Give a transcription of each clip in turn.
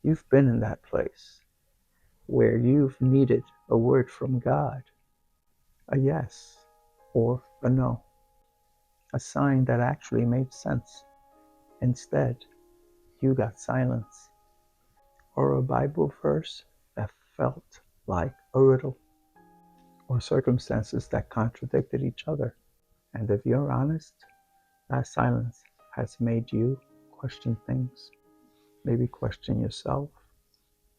You've been in that place where you've needed a word from God, a yes or a no, a sign that actually made sense. Instead, you got silence, or a Bible verse that felt like a riddle, or circumstances that contradicted each other. And if you're honest, that silence has made you question things, maybe question yourself,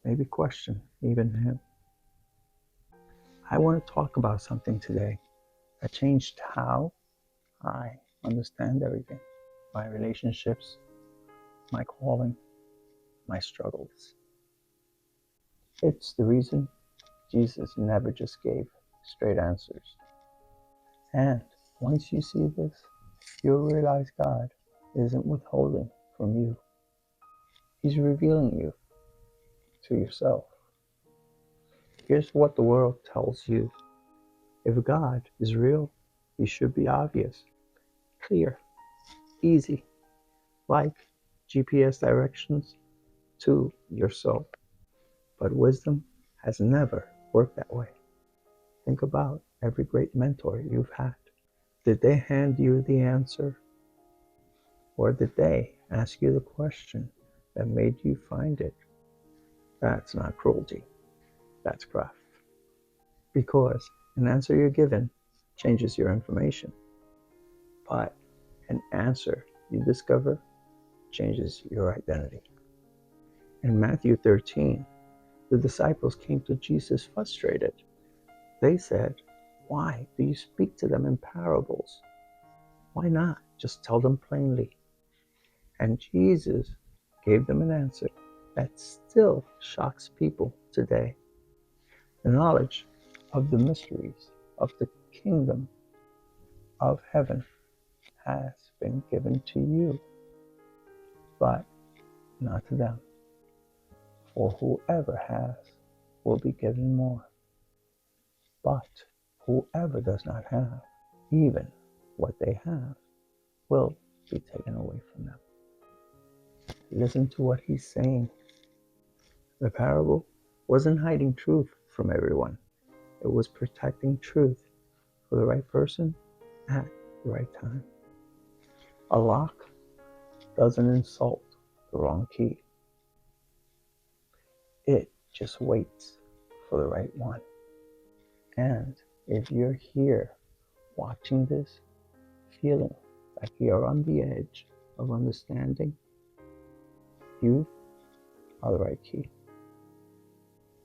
maybe question even Him. I want to talk about something today that changed how I understand everything, my relationships, my calling, my struggles. It's the reason Jesus never just gave straight answers. And once you see this, you'll realize God isn't withholding from you. He's revealing you to yourself. Here's what the world tells you. If God is real, He should be obvious, clear, easy, like GPS directions to your soul. But wisdom has never worked that way. Think about every great mentor you've had. Did they hand you the answer? Or did they ask you the question that made you find it? That's not cruelty, that's craft. Because an answer you're given changes your information, but an answer you discover changes your identity. In Matthew 13, the disciples came to Jesus frustrated. They said, "Why do you speak to them in parables? Why not just tell them plainly?" And Jesus gave them an answer that still shocks people today. The knowledge of the mysteries of the kingdom of heaven has been given to you, but not to them. For whoever has will be given more, but whoever does not have, even what they have, will be taken away from them. Listen to what he's saying. The parable wasn't hiding truth from everyone. It was protecting truth for the right person at the right time. A lock doesn't insult the wrong key. It just waits for the right one. And if you're here watching this, feeling like you're on the edge of understanding, you are the right key.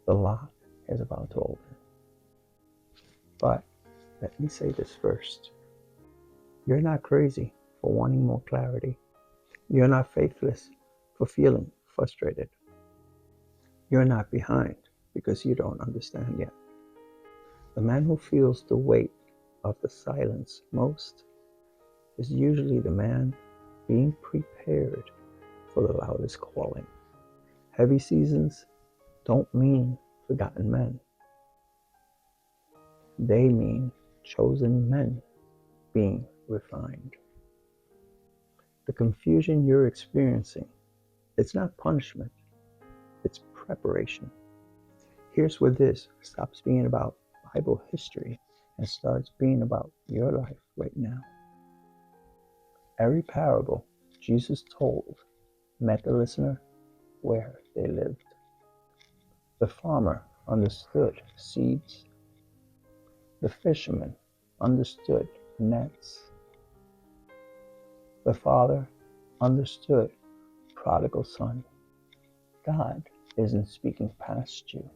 The lock is about to open. But let me say this first. You're not crazy for wanting more clarity. You're not faithless for feeling frustrated. You're not behind because you don't understand yet. The man who feels the weight of the silence most is usually the man being prepared for the loudest calling. Heavy seasons don't mean forgotten men. They mean chosen men being refined. The confusion you're experiencing, it's not punishment, it's preparation. Here's where this stops being about Bible history and starts being about your life right now. Every parable Jesus told met the listener where they lived. The farmer understood seeds. The fisherman understood nets. The father understood prodigal son. God isn't speaking past you.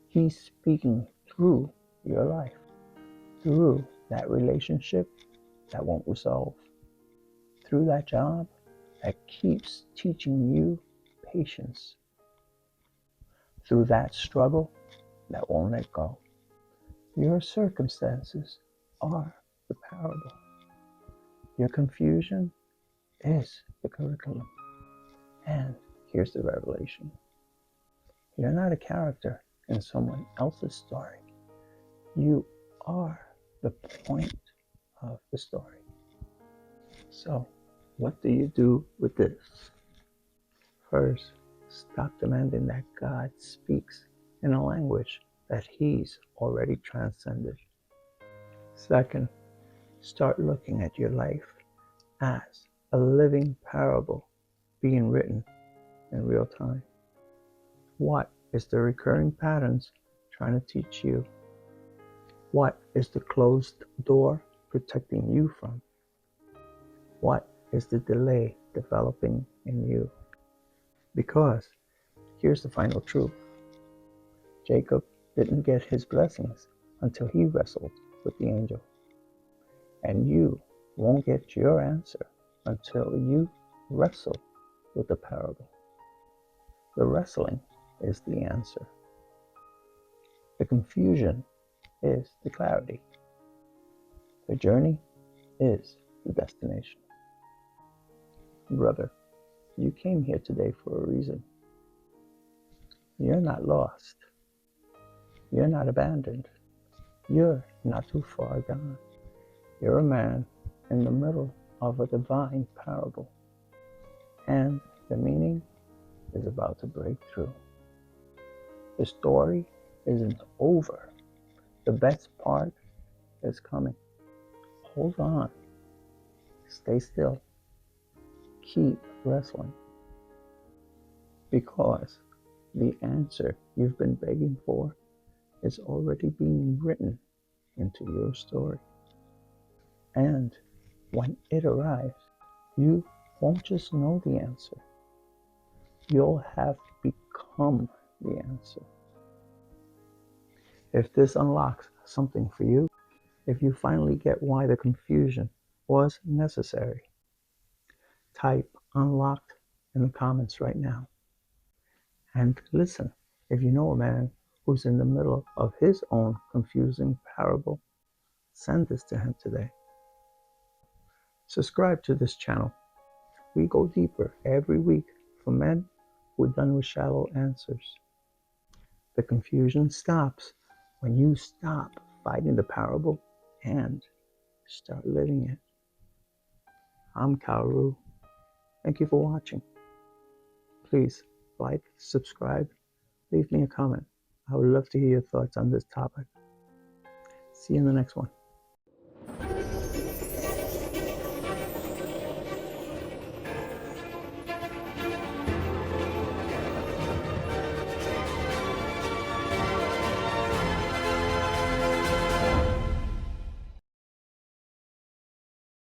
He's speaking through your life, through that relationship that won't resolve, through that job that keeps teaching you patience, through that struggle that won't let go. Your circumstances are the parable. Your confusion is the curriculum. And here's the revelation. You're not a character in someone else's story. You are the point of the story. So, what do you do with this? First, Stop demanding that God speaks in a language that He's already transcended. Second, start looking at your life as a living parable being written in real time. What is the recurring patterns trying to teach you? What is the closed door protecting you from? What is the delay developing in you? Because here's the final truth. Jacob didn't get his blessings until he wrestled with the angel. And you won't get your answer until you wrestle with the parable. The wrestling is the answer. The confusion is the clarity. The journey is the destination. Brother, you came here today for a reason. You're not lost. You're not abandoned. You're not too far gone. You're a man in the middle of a divine parable. And the meaning is about to break through. The story isn't over. The best part is coming. Hold on. Stay still. Keep wrestling. Because the answer you've been begging for is already being written into your story. And when it arrives, you won't just know the answer. You'll have become the answer. If this unlocks something for you, if you finally get why the confusion was necessary, type unlocked in the comments right now. And listen, if you know a man who's in the middle of his own confusing parable, send this to him today. Subscribe to this channel. We go deeper every week for men who are done with shallow answers. The confusion stops when you stop fighting the parable and start living it. I'm Kauru. Thank you for watching. Please like, subscribe, leave me a comment. I would love to hear your thoughts on this topic. See you in the next one.